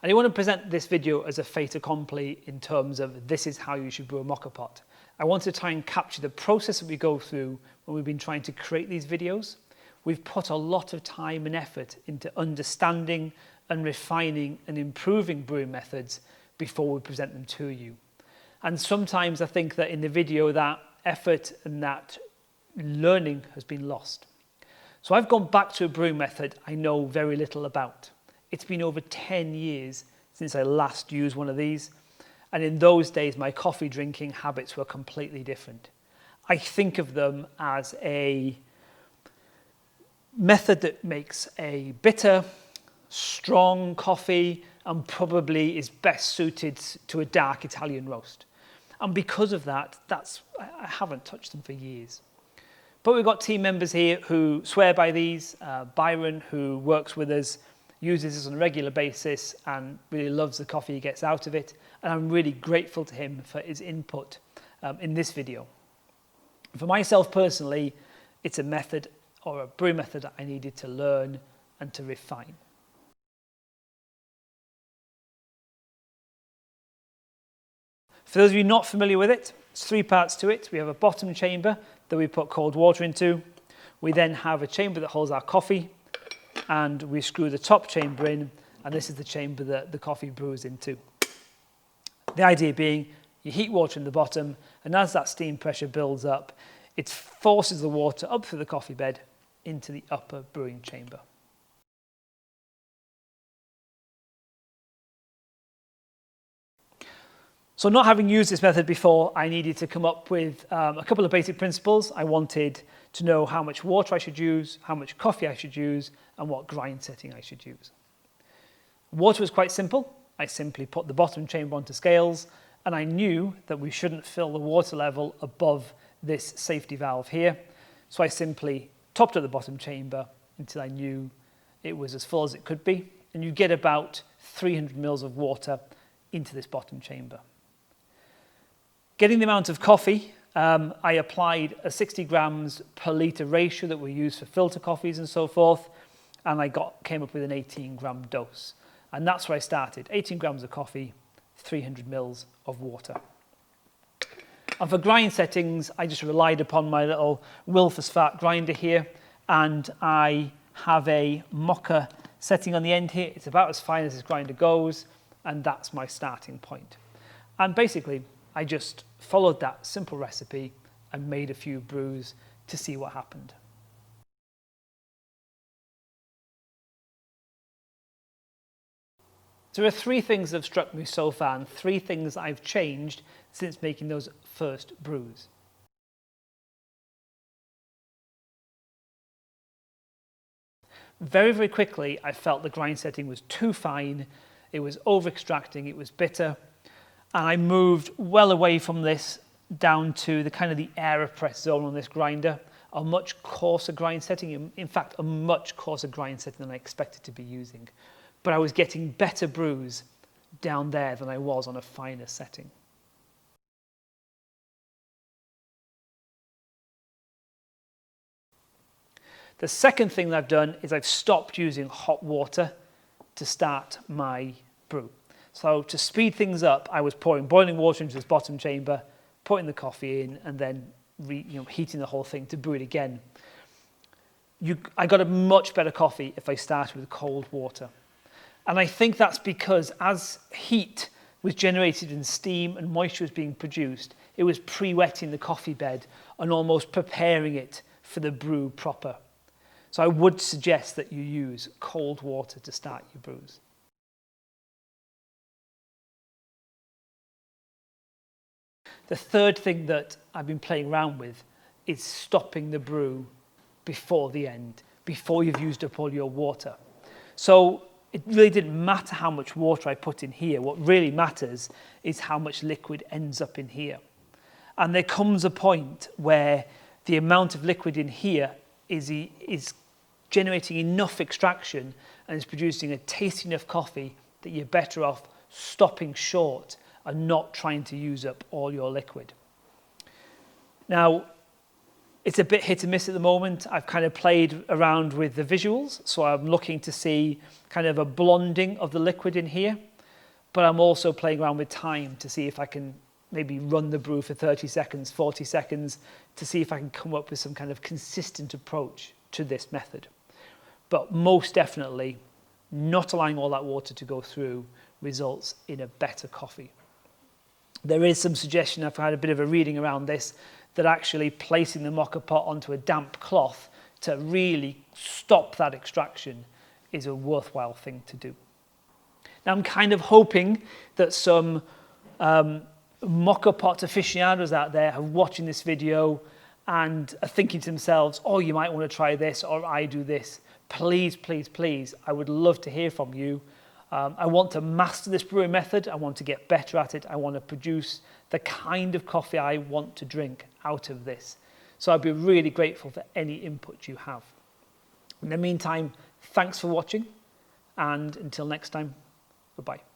I didn't want to present this video as a fait accompli in terms of this is how you should brew a moka pot. I want to try and capture the process that we go through when we've been trying to create these videos. We've put a lot of time and effort into understanding and refining and improving brewing methods before we present them to you. And sometimes I think that in the video that effort and that learning has been lost. So I've gone back to a brewing method I know very little about. It's been over 10 years since I last used one of these. And in those days, my coffee drinking habits were completely different. I think of them as a method that makes a bitter, strong coffee and probably is best suited to a dark Italian roast. And because of that, I haven't touched them for years. But we've got team members here who swear by these. Byron, who works with us, uses this on a regular basis and really loves the coffee he gets out of it. And I'm really grateful to him for his input in this video. For myself personally, it's a method or a brew method that I needed to learn and to refine. For those of you not familiar with it, there's 3 parts to it. We have a bottom chamber that we put cold water into. We then have a chamber that holds our coffee, and we screw the top chamber in, and this is the chamber that the coffee brews into. The idea being you heat water in the bottom, and as that steam pressure builds up, it forces the water up through the coffee bed into the upper brewing chamber. So not having used this method before, I needed to come up with a couple of basic principles. I wanted to know how much water I should use, how much coffee I should use, and what grind setting I should use. Water was quite simple. I simply put the bottom chamber onto scales, and I knew that we shouldn't fill the water level above this safety valve here. So I simply topped up the bottom chamber until I knew it was as full as it could be. And you get about 300 mils of water into this bottom chamber. Getting the amount of coffee, I applied a 60 grams per litre ratio that we use for filter coffees and so forth, and I came up with an 18 gram dose. And that's where I started, 18 grams of coffee, 300 mils of water. And for grind settings, I just relied upon my little Wilfus fat grinder here, and I have a Moka setting on the end here. It's about as fine as this grinder goes, and that's my starting point. And basically, I just followed that simple recipe and made a few brews to see what happened. So there are 3 things that have struck me so far and 3 things I've changed since making those first brews. Very, very quickly, I felt the grind setting was too fine, it was over-extracting, it was bitter, and I moved well away from this down to the kind of the AeroPress zone on this grinder, a much coarser grind setting, in fact, a much coarser grind setting than I expected to be using. But I was getting better brews down there than I was on a finer setting. The second thing that I've done is I've stopped using hot water to start my brew. So to speed things up, I was pouring boiling water into this bottom chamber, putting the coffee in, and then heating the whole thing to brew it again. I got a much better coffee if I started with cold water. And I think that's because as heat was generated in steam and moisture was being produced, it was pre-wetting the coffee bed and almost preparing it for the brew proper. So I would suggest that you use cold water to start your brews. The third thing that I've been playing around with is stopping the brew before the end, before you've used up all your water. So it really didn't matter how much water I put in here. What really matters is how much liquid ends up in here. And there comes a point where the amount of liquid in here is generating enough extraction and is producing a tasty enough coffee that you're better off stopping short and not trying to use up all your liquid. Now, it's a bit hit and miss at the moment. I've kind of played around with the visuals, so I'm looking to see kind of a blonding of the liquid in here. but I'm also playing around with time to see if I can maybe run the brew for 30 seconds, 40 seconds, to see if I can come up with some kind of consistent approach to this method. But most definitely, not allowing all that water to go through results in a better coffee. There is some suggestion, I've had a bit of a reading around this, that actually placing the moka pot onto a damp cloth to really stop that extraction is a worthwhile thing to do. Now I'm kind of hoping that some moka pot aficionados out there are watching this video and are thinking to themselves, oh, you might want to try this, or I do this. Please, please, please, I would love to hear from you. I want to master this brewing method. I want to get better at it. I want to produce the kind of coffee I want to drink out of this. So I'd be really grateful for any input you have. In the meantime, thanks for watching, and until next time, goodbye.